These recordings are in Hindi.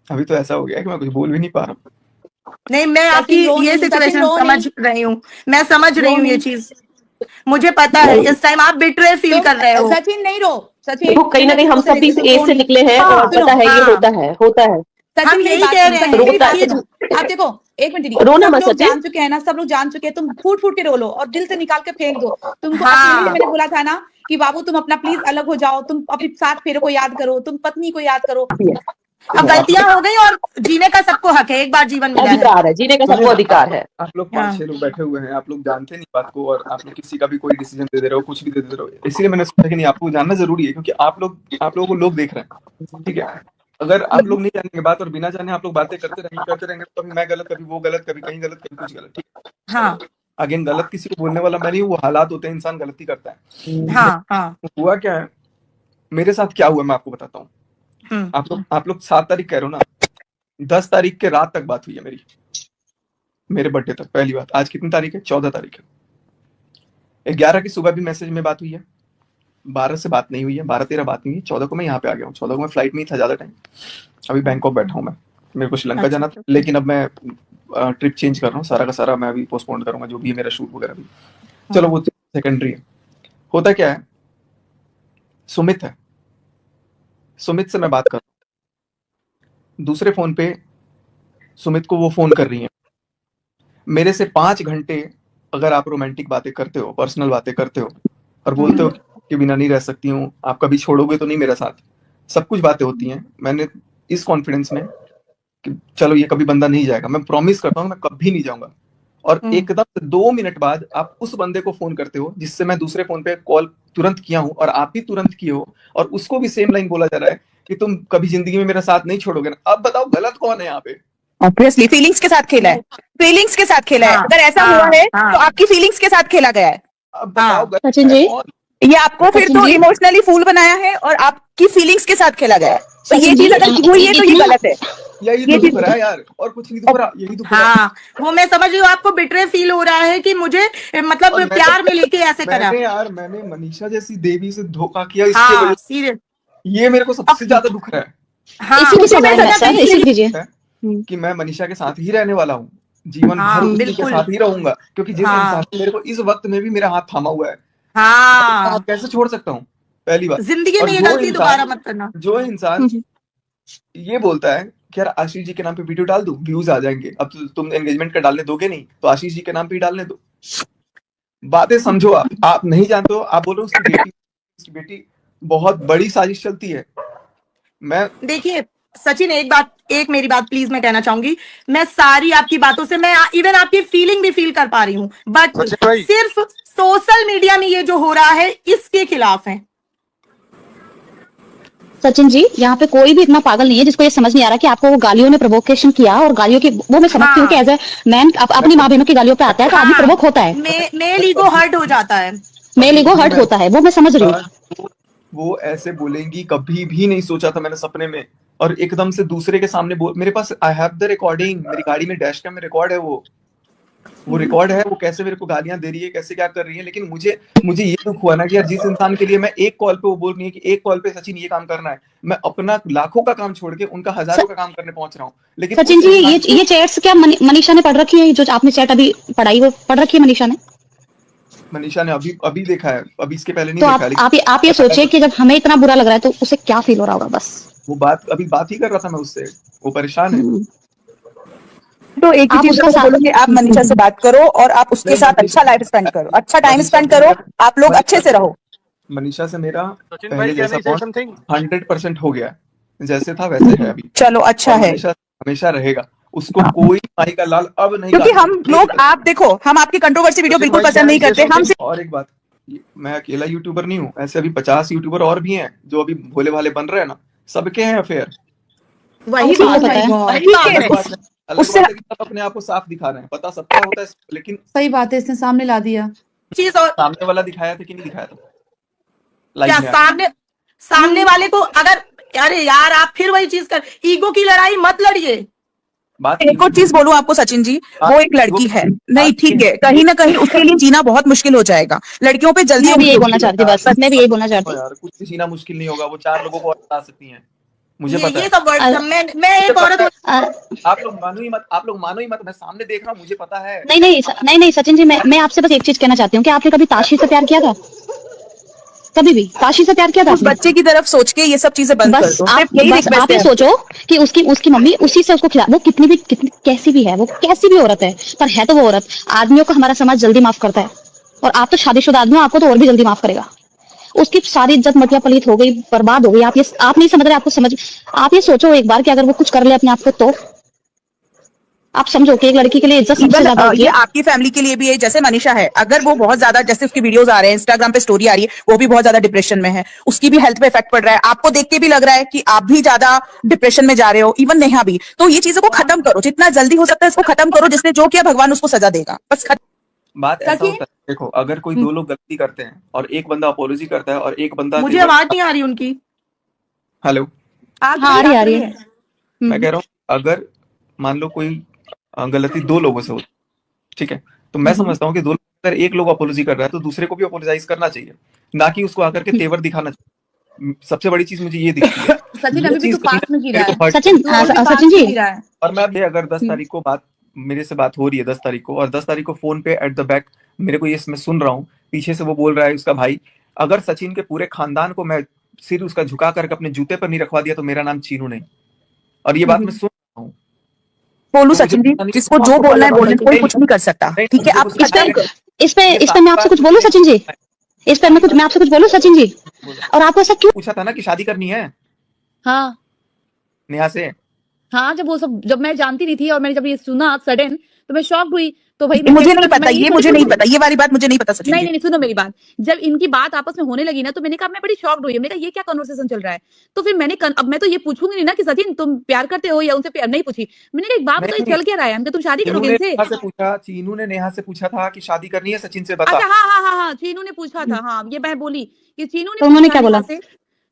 अभी तो ऐसा हो गया है कि मैं कुछ बोल भी नहीं पा रहा हूँ। नहीं, मैं आपकी ये सिचुएशन समझ रही हूँ, मैं समझ रही हूँ ये चीज, मुझे पता है इस टाइम आप बिट्रे फील कर रहे हो। सचिन नहीं रो, सचिन देखो कहीं ना कहीं हम सब भी इस एज से निकले हैं और पता है ये होता है। हम यही कह रहे हैं। आप देखो एक मिनट दीदी, रोना सब मत लोग सचिन। जान चुके हैं ना, सब लोग जान चुके हैं, तुम फूट फूट के रो लो और दिल से निकाल के फेंक दो। तुमको अकेले मैंने बोला था ना कि बाबू तुम अपना प्लीज अलग हो जाओ, तुम अपनी 7 फेरों को याद करो, तुम पत्नी को याद करो। अब गलतियां हो गई और जीने का सबको हक है, एक बार जीवन मिला अधिकार है, जीने का सबको अधिकार है। आप लोग 5-6 लोग बैठे हुए हैं, आप लोग जानते नहीं बात को और आप लोग किसी का भी कोई डिसीजन दे रहे हो, कुछ भी दे रहे हो, इसलिए मैंने सोचा कि नहीं आपको जानना जरूरी है, क्योंकि आप लोगों को लोग देख रहे हैं, ठीक है। अगर आप लोग नहीं जानेंगे बात और बिना जाने आप लोग बातें करते रहेंगे, कभी मैं गलत, कभी वो गलत, कभी कहीं गलत, कभी कुछ गलत, ठीक है। हाँ, अगेन गलत किसी को बोलने वाला मैं नहीं, वो हालात होते हैं, इंसान गलती करता है। हाँ। हुआ क्या है, मेरे साथ क्या हुआ मैं आपको बताता हूँ। आप लोग 7 तारीख कह रहे हो ना, 10 तारीख के रात तक बात हुई है मेरे बर्थडे तक, पहली बात। आज कितनी तारीख है? 14 तारीख है। 11 की सुबह भी मैसेज में बात हुई है, 12 से बात नहीं हुई है, 12-13 बात नहीं हुई। 14 को मैं यहाँ पे आ गया हूँ, 14 को मैं फ्लाइट में ही था ज्यादा टाइम, अभी बैंकॉक बैठा हूँ मैं, मेरे को श्रीलंका जाना था, लेकिन अब मैं ट्रिप चेंज कर रहा हूँ, सारा का सारा मैं अभी पोस्टपोन करूंगा, जो भी है मेरा शूट वगैरह भी। चलो वो सेकेंडरी है। होता क्या है, सुमित है, सुमित से मैं बात कर रहा हूँ, दूसरे फोन पे सुमित को वो फोन कर रही है, मेरे से 5 घंटे अगर आप रोमांटिक बातें करते हो, पर्सनल बातें करते हो और बोलते हो कि बिना नहीं रह सकती हूँ, आप कभी छोड़ोगे तो नहीं मेरा साथ, सब कुछ बातें होती हैं। मैंने इस कॉन्फिडेंस में कि चलो ये कभी बंदा नहीं जाएगा, मैं प्रॉमिस करता हूँ मैं कभी नहीं जाऊंगा, और एकदम 2 मिनट बाद आप उस बंदे को फोन करते हो जिससे मैं दूसरे फोन पे कॉल तुरंत किया हूँ और आप भी तुरंत किए हो, और उसको भी सेम लाइन बोला जा रहा है कि तुम कभी जिंदगी में मेरा साथ नहीं छोड़ोगे ना। अब बताओ गलत कौन है यहाँ पे? ऑब्वियसली फीलिंग्स के साथ खेला है, फीलिंग्स के साथ खेला है। अगर ऐसा हुआ है तो आपकी फीलिंग्स के साथ खेला गया है। अब बताओ गलत सचिन जी, ये आपको फिर तो इमोशनली फूल बनाया है और आपकी फीलिंग्स के साथ खेला गया है, तो ये चीज अगर हुई है तो ये गलत है। यही तो दुख रहा है यार, और कुछ नहीं दुख रहा, यही दुख रहा है। हाँ, वो मैं समझ रही हूँ, आपको बिट्रे फील हो रहा है कि मुझे मतलब प्यार में लेके ऐसे करा। मैंने मनीषा जैसी देवी से धोखा किया, इसके वजह से ये मेरे को सबसे ज्यादा दुख रहा है। कि मैं मनीषा के साथ ही रहने वाला हूँ, जीवन भर उसी के साथ ही रहूंगा, क्योंकि जिस इंसान ने मेरे को इस वक्त में भी मेरा हाथ थामा हुआ है, हाथ कैसे छोड़ सकता हूँ? पहली बात, जिंदगी में ये गलती दोबारा मत करना। जो इंसान ये बोलता है कि यार आशीष जी के नाम पे वीडियो डाल दूं, व्यूज आ जाएंगे, अब तुम एंगेजमेंट का डालने दोगे नहीं तो आशीष जी के नाम पे ही डालने दो। बातें समझो, आप नहीं जानते हो, आप बोलो उसकी बेटी बहुत बड़ी साजिश चलती है। मैं देखिए सचिन, एक मेरी बात प्लीज मैं कहना चाहूंगी, मैं सारी आपकी बातों से मैं इवन आपकी फीलिंग भी फील कर पा रही हूँ, बट सिर्फ सोशल मीडिया में ये जो हो रहा है इसके खिलाफ है। सचिन जी, यहाँ पे कोई भी इतना पागल नहीं है जिसको ये समझ नहीं आ रहा कि आपको वो गालियों ने प्रोवोकेशन किया, और गालियों की वो मैं समझती हूँ कि एज ए मैन अपनी माँ बहनों की गालियों पे आता है तो आदमी प्रोवोक होता है, मेल ईगो हर्ट हो जाता है, मेल ईगो हर्ट होता है, वो मैं समझ रही हूँ। वो ऐसे बोलेंगी कभी भी नहीं सोचा था मैंने सपने में, और एकदम से दूसरे के सामने मेरे पास आई हैव द रिकॉर्डिंग, मेरी गाड़ी में डैश कैम में रिकॉर्ड है, वो रिकॉर्ड है, वो कैसे मेरे को गालियां दे रही है, कैसे क्या कर रही है। लेकिन मुझे ये दुख हुआ ना कि यार जिस इंसान के लिए मैं एक कॉल पे, वो बोल रही है कि एक कॉल पे सचिन ये काम करना है, मैं अपना लाखों का काम छोड़ के उनका हजारों का काम करने पहुंच रहा हूँ। लेकिन सचिन जी, ये चैट्स क्या मनीषा ने पढ़ रखी है? जो आपने चैट अभी पढ़ाई वो पढ़ रखी है मनीषा ने? अभी देखा है, अभी इसके पहले नहीं देखा। तो आप ये सोचिए कि जब हमें इतना बुरा लग रहा है तो उसे क्या फील हो रहा होगा। बस वो बात ही कर रहा था मैं उससे, वो परेशान है। तो एक ही चीज बोलूंगी, आप मनीषा से बात करो और आप उसके साथ अच्छा लाइफ स्पेंड करो, अच्छा टाइम स्पेंड करो, आप लोग अच्छे से रहो। मनीषा से मेरा पहले जैसा 100% हो गया, जैसे था वैसे है अभी। चलो अच्छा है, हमेशा रहेगा, उसको कोई माई का लाल अब नहीं, क्योंकि हम लोग, आप देखो, हम आपकी कंट्रोवर्सी वीडियो बिल्कुल पसंद नहीं करते। हम और एक बात, मैं अकेला यूट्यूबर नहीं हूँ, ऐसे अभी 50 यूट्यूबर और भी हैं जो अभी भोले भाले बन रहे हैं ना, सबके हैं अफेयर। वही उससे अपने आप को साफ दिखा रहे हैं, पता सबका होता है, लेकिन सही बात है, इसने सामने ला दिया चीज। और सामने वाला दिखाया था कि नहीं दिखाया था? क्या सामने वाले को अगर, अरे यार आप फिर वही चीज कर, ईगो की लड़ाई मत लड़िए। एक और चीज बोलूं आपको सचिन जी, वो एक लड़की है, नहीं ठीक है, कहीं ना कहीं उसके लिए जीना बहुत मुश्किल हो जाएगा। लड़कियों पे जल्दी मैं भी यही बोलना चाहती हूँ, बस मैं भी यही बोलना चाहती हूँ यार, कुछ जीना मुश्किल नहीं होगा, वो 4 लोगों को बता सकती हैं, मुझे पता ये है। सब वर्ड मैं एक औरत आप लोग मानो ही मत, मैं सामने देख रहा हूँ, मुझे पता है। नहीं सचिन जी, मैं आपसे बस एक चीज कहना चाहती हूँ कि आपने कभी ताशी से प्यार किया था? कभी भी ताशी से प्यार किया था? उस बच्चे की तरफ सोच के ये सब चीजें बंद कर दो। बस आप ये सोचो कि उसकी मम्मी उसी से उसको खिला, वो कितनी कैसी भी है, वो कैसी भी औरत है, पर है तो वो औरत। आदमियों को हमारा समाज जल्दी माफ करता है, और आप तो शादीशुदा आदमी हो, आपको तो और भी जल्दी माफ करेगा। उसकी सारी इज्जत मटिया पलीत हो गई, बर्बाद हो गई। आप नहीं समझ रहे, आप ये सोचो एक बार कि अगर वो कुछ कर ले अपने आप को, तो आप समझो कि एक लड़की के लिए इज्जत सबसे ज्यादा होती है। ये आपकी फैमिली के लिए भी है। जैसे मनीषा है, अगर वो बहुत ज्यादा, जैसे उसकी वीडियोस आ रहे हैं, इंस्टाग्राम पे स्टोरी आ रही है, वो भी बहुत ज्यादा डिप्रेशन में है, उसकी भी हेल्थ पे इफेक्ट पड़ रहा है, आपको देख के भी लग रहा है कि आप भी ज्यादा डिप्रेशन में जा रहे हो, इवन नेहा भी। तो ये चीजों को खत्म करो, जितना जल्दी हो सकता है इसको खत्म करो। जिसने जो किया भगवान उसको सजा देगा, बस बात ऐसा होता है। देखो, अगर कोई दो लोग गलती करते हैं और एक बंदा अपोलॉजी करता है और एक बंदा, मुझे आवाज नहीं आ रही उनकी। हेलो, आ रही है। मैं कह रहा हूँ, अगर मान लो कोई गलती दो लोगों से होती, ठीक है, तो मैं समझता हूँ कि दो लोग, अगर एक लोग अपोलॉजी कर रहा है तो दूसरे को भी अपोलोजाइज करना चाहिए, ना कि उसको आकर के तेवर दिखाना चाहिए। सबसे बड़ी चीज मुझे ये दिखती है। सचिन अभी भी तो पास में जी रहा है। सचिन जी, और मैं अगर 10 तारीख को मेरे से बात हो रही है 10 तारीख को, और 10 तारीख को फोन पे एट द बैक मेरे को ये मैं सुन रहा हूँ, पीछे से वो बोल रहा है उसका भाई, अगर सचिन के पूरे खानदान को मैं सिर उसका झुका करके अपने जूते पर नहीं रखवा दिया तो मेरा नाम चीनू नहीं। और ये बात मैं सुन रहा हूँ। बोलू सचिन जी, जिसको जो बोलना है बोलने, कोई कुछ नहीं कर सकता, ठीक है। आप इस पे मैं आपसे कुछ बोलूं सचिन जी? इस पे मैं आपसे कुछ बोलूं सचिन जी? और आपको ऐसा क्यों पूछा था ना कि शादी करनी है? हाँ, नेहा से। हाँ, जब मैं जानती नहीं थी और मैंने जब ये सुना सडन, तो मैं शॉक्ड हुई। तो भाई मुझे नहीं पता, ये मुझे नहीं पता, ये वाली बात मुझे नहीं पता सचिन। नहीं, सुनो मेरी बात। जब इनकी बात आपस में होने लगी ना, तो मैंने कहा मैं बड़ी शॉक्ड हुई। मैंने कहा ये क्या कन्वर्सेशन चल रहा है? तो फिर अब मैं तो ये पूछूंगी नहीं ना कि सचिन तुम प्यार करते हो या उनसे प्यार नहीं पूछी। मैंने कहा एक बात बताओ, चल क्या रहा है? हम तुम शादी करोगे इनसे? चीनू ने नेहा से पूछा था कि शादी करनी है, सचिन से बता। अच्छा, हाँ, चीनू ने पूछा था। हाँ, ये मैं बोली कि चीनू ने, उन्होंने क्या बोला?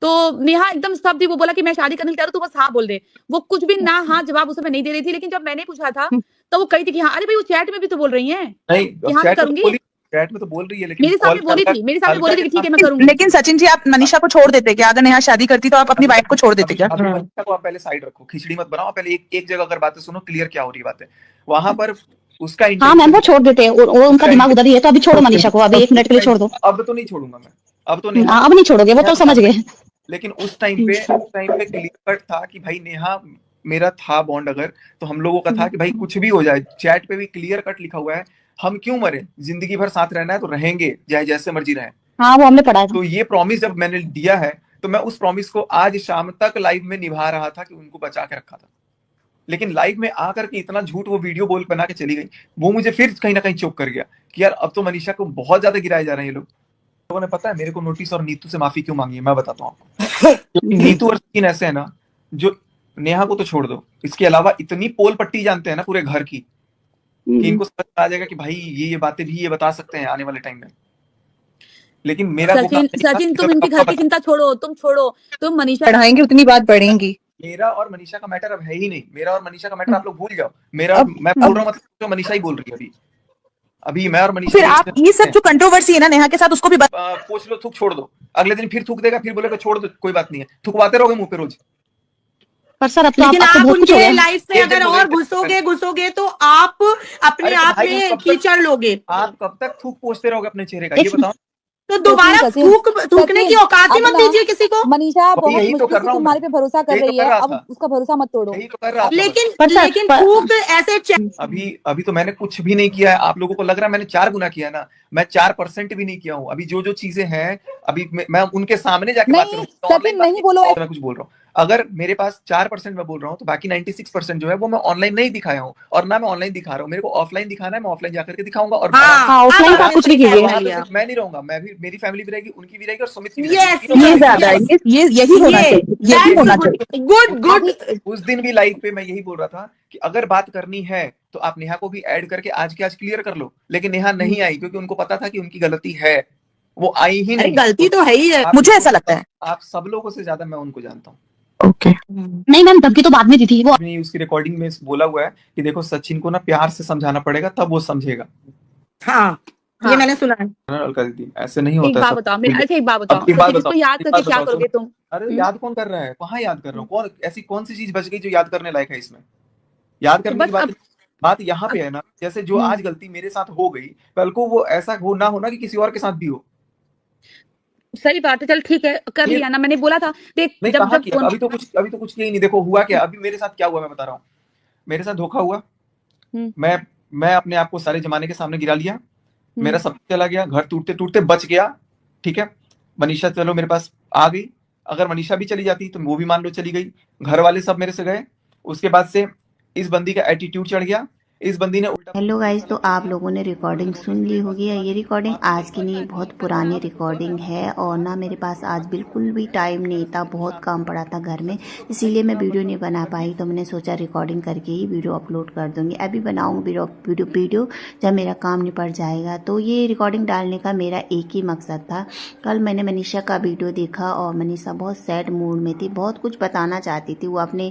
तो नेहा एकदम स्तब्ध थी। वो बोला कि मैं शादी करने तैयार हूं, तो बस हाँ बोल दे। वो कुछ भी ना हाँ जवाब उस समय नहीं दे रही थी। लेकिन जब मैंने पूछा था तो वो कही थी कि हाँ, अरे भाई वो चैट में भी तो बोल रही है चैट में तो बोल रही है, लेकिन मेरे सामने बोली थी कि ठीक है मैं करूंगी। लेकिन सचिन जी, आप मनीषा को छोड़ देते क्या? अगर नेहा शादी करती तो आप अपनी वाइफ को छोड़ देते क्या? मनीषा को आप पहले साइड रखो, खिचड़ी मत बनाओ, पहले एक जगह अगर बातें सुनो, क्लियर क्या हो रही बात है वहां पर। उसका हाँ मैम, वो छोड़ देते हैं, उनका दिमाग उधर ही है, तो अभी छोड़ो मनीषा को, अभी 1 मिनट के लिए छोड़ दो। अब तो नहीं छोड़ूंगा मैं, अब तो नहीं। अब नहीं छोड़ोगे, वो तो समझ गए। लेकिन उस टाइम पे क्लियर कट था कि भाई नेहा मेरा था बॉन्ड, अगर तो हम लोगों का था कि भाई कुछ भी हो जाए, चैट पे भी क्लियर कट लिखा हुआ है, हम क्यों मरे, जिंदगी भर साथ रहना है तो रहेंगे, चाहे जैसे मर्जी रहे। हाँ, वो हमने पढ़ा है। तो ये प्रॉमिस जब मैंने दिया है, तो मैं उस प्रॉमिस को आज शाम तक लाइव में निभा रहा था कि उनको बचा के रखा था। लेकिन लाइव में आकर के इतना झूठ वो वीडियो बोल बना के चली गई, वो मुझे फिर कहीं ना कहीं चौक कर गया कि यार अब तो मनीषा को बहुत ज्यादा गिराए जा रहे हैं ये लोगों ने। पता है मेरे को नोटिस और नीतू से माफी क्यों मांगी है, मैं बताता हूँ आपको। नीतू और सचिन ऐसे है ना, जो नेहा को तो छोड़ दो, इसके अलावा इतनी पोल पट्टी जानते हैं ना पूरे घर की, कि इनको समझ आ जाएगा कि भाई ये बातें भी ये बता सकते हैं आने वाले टाइम में। लेकिन मेरा सचिन तुम इनके घर की चिंता छोड़ो, तुम मनीषा बढ़ाएंगे उतनी बात बढ़ेंगी। मेरा और मनीषा का मैटर अब है ही नहीं, मेरा और मनीषा का मैटर आप लोग भूल जाओ। मैं बोल रहा हूँ, मतलब तो मनीषा ही बोल रही है अभी मैं और मनीषा। फिर आप ये सब जो कंट्रोवर्सी है ना नेहा के साथ, उसको भी पूछ लो, थूक छोड़ दो, अगले दिन फिर थूक देगा, फिर बोलेगा छोड़ दो, कोई बात नहीं है, थुकवाते रहोगे मुंह पे रोज। पर सर, अब लेकिन आप उनके लाइफ में अगर और घुसोगे तो आप अपने आप में कीचड़ लोगे। आप कब तक थूक पोंछते रहोगे अपने चेहरे का, ये बताओ। तो दोबारा थूकने की औकात ही मत दीजिए किसी को। मनीषा बहुत मुश्किल से तुम्हारे पे भरोसा कर रही है, अब उसका भरोसा मत तोड़ो। लेकिन थूक ऐसे अभी तो मैंने कुछ भी नहीं किया है। आप लोगों को लग रहा है मैंने 4 गुना किया ना, मैं 4% भी नहीं किया हूँ। अभी जो चीजें हैं, अभी मैं उनके सामने जाके बात करूँ, नहीं बोलो, मैं कुछ बोल रहा हूँ। अगर मेरे पास 4% मैं बोल रहा हूँ, तो बाकी 96% जो है वो मैं ऑनलाइन नहीं दिखाया हूँ, और ना मैं ऑनलाइन दिखा रहा हूँ। मेरे को ऑफलाइन दिखाना है, मैं ऑफलाइन जाकर के दिखाऊंगा। और ऑफलाइन का कुछ भी कीजिए, मैं नहीं रहूंगा, मैं भी, मेरी फैमिली भी रहेगी, उनकी भी रहेगी, और सुमित की भी रहेगी। ये ज्यादा है, यही होना चाहिए। गुड। उस दिन भी लाइव पे मैं यही बोल रहा था कि अगर बात करनी है तो आप नेहा को भी ऐड करके आज के आज क्लियर कर लो। लेकिन नेहा नहीं आई, क्योंकि उनको पता था कि उनकी गलती है, वो आई ही नहीं। गलती तो है ही है, मुझे ऐसा लगता है। आप सब लोगों से ज्यादा मैं उनको जानता हूँ। ओके नहीं मैम, धमकी तो बाद में दी थी वो। उसकी रिकॉर्डिंग में बोला हुआ है कि देखो सचिन को ना प्यार से समझाना पड़ेगा, तब वो समझेगा। हाँ, ये मैंने सुना है। अलका दीदी ऐसे नहीं एक होता बात सब। बताओ मेरे, अच्छा एक बात अब बताओ, एक बात इसको बताओ, याद एक करके बात क्या बताओ, करोगे तुम? अरे याद कौन कर रहा है, कहाँ याद कर रहा हूँ, कौन ऐसी कौन सी चीज बच गई जो याद करने लायक है इसमें? याद तो करने बस की बात अब बात यहाँ पे है ना, जैसे जो हम्म, आज गलती मेरे साथ हो गई, कल को वो ऐसा हो ना होना कि किसी और के साथ भी हो। सही बात है, चल ठीक है, कर ये लिया ना, मैंने बोला था देख नहीं जब कहाँ जब किया, अभी तो कुछ किया ही नहीं। देखो हुआ क्या, अभी मेरे साथ क्या हुआ मैं बता रहा हूँ। मेरे साथ धोखा हुआ, हम्म, मैं अपने आप को सारे जमाने के सामने गिरा लिया, मेरा हम्म, सब चला गया, घर टूटते टूटते बच गया, ठीक है। मनीषा चलो मेरे पास आ गई, अगर मनीषा भी चली जाती तो वो भी मान लो चली गई, घर वाले सब मेरे से गए। उसके बाद से इस बंदी का एटीट्यूड चढ़ गया, इस बंदी ने उल्टा। हेलो गाइस, तो आप लोगों ने रिकॉर्डिंग सुन ली होगी। ये रिकॉर्डिंग आज की नहीं, बहुत पुरानी रिकॉर्डिंग है और ना मेरे पास आज बिल्कुल भी टाइम नहीं था, बहुत काम पड़ा था घर में, इसीलिए मैं वीडियो नहीं बना पाई। तो मैंने सोचा रिकॉर्डिंग करके ही वीडियो अपलोड कर दूंगी। अभी बनाऊंगी वीडियो जब मेरा काम निपट जाएगा। तो ये रिकॉर्डिंग डालने का मेरा एक ही मकसद था। कल मैंने मनीषा का वीडियो देखा और मनीषा बहुत सैड मूड में थी, बहुत कुछ बताना चाहती थी वो अपने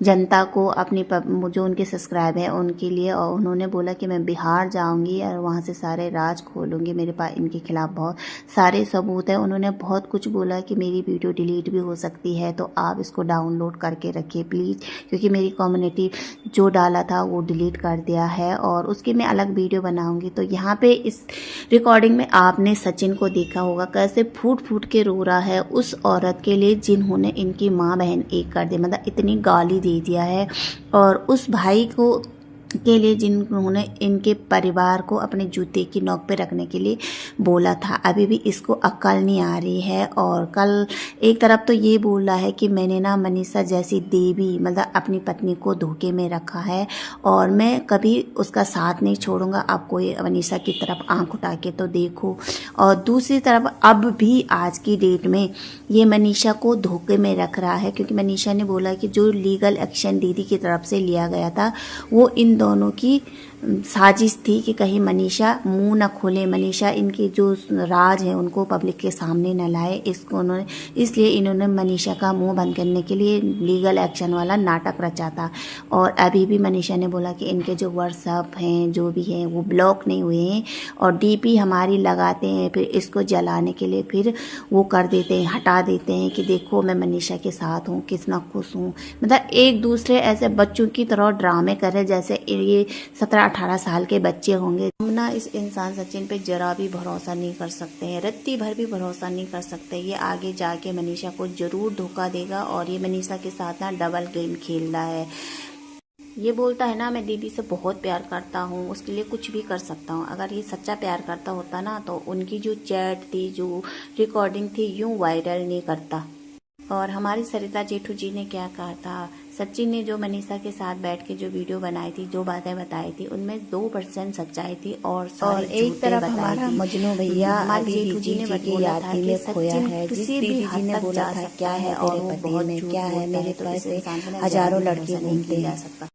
जनता को, अपनी जो उनके सब्सक्राइब है उनके लिए। और उन्होंने बोला कि मैं बिहार जाऊंगी और वहाँ से सारे राज खोलूंगी, मेरे पास इनके खिलाफ बहुत सारे सबूत है। उन्होंने बहुत कुछ बोला कि मेरी वीडियो डिलीट भी हो सकती है, तो आप इसको डाउनलोड करके रखिए प्लीज़, क्योंकि मेरी कम्युनिटी जो डाला था वो डिलीट कर दिया है और उसकी मैं अलग वीडियो बनाऊंगी। तो यहाँ पे इस रिकॉर्डिंग में आपने सचिन को देखा होगा कैसे फूट फूट के रो रहा है उस औरत के लिए जिन्होंने इनकी माँ बहन एक कर दी, मतलब इतनी गाली दे दिया है, और उस भाई को के लिए जिन्होंने इनके परिवार को अपने जूते की नोक पे रखने के लिए बोला था। अभी भी इसको अक्ल नहीं आ रही है। और कल एक तरफ तो ये बोल रहा है कि मैंने ना मनीषा जैसी देवी, मतलब अपनी पत्नी को धोखे में रखा है और मैं कभी उसका साथ नहीं छोड़ूंगा। आप कोई मनीषा की तरफ आंख उठा के तो देखो। और दूसरी तरफ अब भी आज की डेट में ये मनीषा को धोखे में रख रहा है, क्योंकि मनीषा ने बोला कि जो लीगल एक्शन दीदी की तरफ से लिया गया था वो इन दोनों की साजिश थी कि कहीं मनीषा मुंह न खोले, मनीषा इनकी जो राज है उनको पब्लिक के सामने न लाए। इसलिए इन्होंने मनीषा का मुंह बंद करने के लिए लीगल एक्शन वाला नाटक रचा था। और अभी भी मनीषा ने बोला कि इनके जो व्हाट्सएप हैं जो भी हैं वो ब्लॉक नहीं हुए हैं और डीपी हमारी लगाते हैं, फिर इसको जलाने के लिए फिर वो कर देते हैं, हटा देते हैं कि देखो मैं मनीषा के साथ हूँ, कितना खुश हूँ। मतलब एक दूसरे ऐसे बच्चों की तरह ड्रामे करे जैसे ये 17-18 साल के बच्चे होंगे। हम ना इस इंसान सचिन पे जरा भी भरोसा नहीं कर सकते हैं, रत्ती भर भी भरोसा नहीं कर सकते। ये आगे जाके मनीषा को जरूर धोखा देगा और ये मनीषा के साथ ना डबल गेम खेल रहा है। ये बोलता है ना मैं दीदी से बहुत प्यार करता हूँ, उसके लिए कुछ भी कर सकता हूँ। अगर ये सच्चा प्यार करता होता ना तो उनकी जो चैट थी, जो रिकॉर्डिंग थी, यूं वायरल नहीं करता। और हमारी सरिता जेठू जी ने क्या कहा था, सचिन ने जो मनीषा के साथ बैठ के जो वीडियो बनाई थी, जो बातें बताई थी, उनमें 2% सच्चाई थी और एक तरफ हमारा मजनू भैया हमारी जेठू जी ने बोला था कि सचिन किसी भी हद तक जा सकता है और वो बहुत क्या है, मेरे तो इस इंसान को हजारों लड़के घूमते जा सकता।